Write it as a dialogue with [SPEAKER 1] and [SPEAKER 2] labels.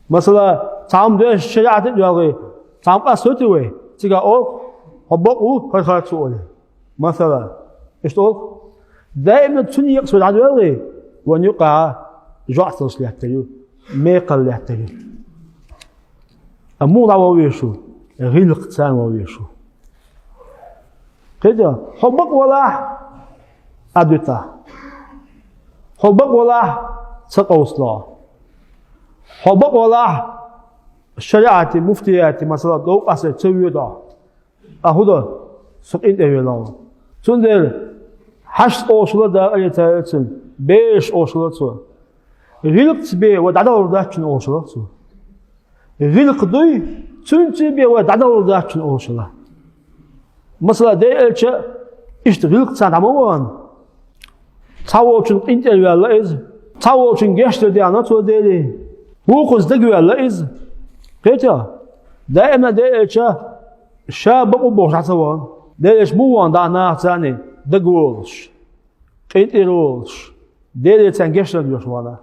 [SPEAKER 1] مثلا تعم ده الشريعة تجاري تعم قصته تيجا أو حبقه هاي خارج سؤاله مثلا إيش تقول دائما تني يقصد عدوه وأن يقع جعثر لحتيه ميقل لحتيه أمور عويشو غير اقتسام وويشو كده حبق ولا أدوتا حبق ولا سقوصلا حبق ولا الشريعة مفتيات مثلا دو قصة تسويدا أهودا سقين أيولا تندل حشت أوصلة دا أيتايتن بيش أوصلة غلقت بي ودعدور داكن أوصلة غلق دوي تنتي بي ودعدور داكن أوصلة مثلا دي ألتش إشت غلق سان عموان تاووشن قنت أيولا إز تاووشن جشت دي أنا تو ديلي وقوز دقوة إز كيتا دائما دي ألتش شاب أبوش عطوان دي إيش بوان دعنا ثاني دقولش قنت إيرولش دي تنجشت ديوش وانا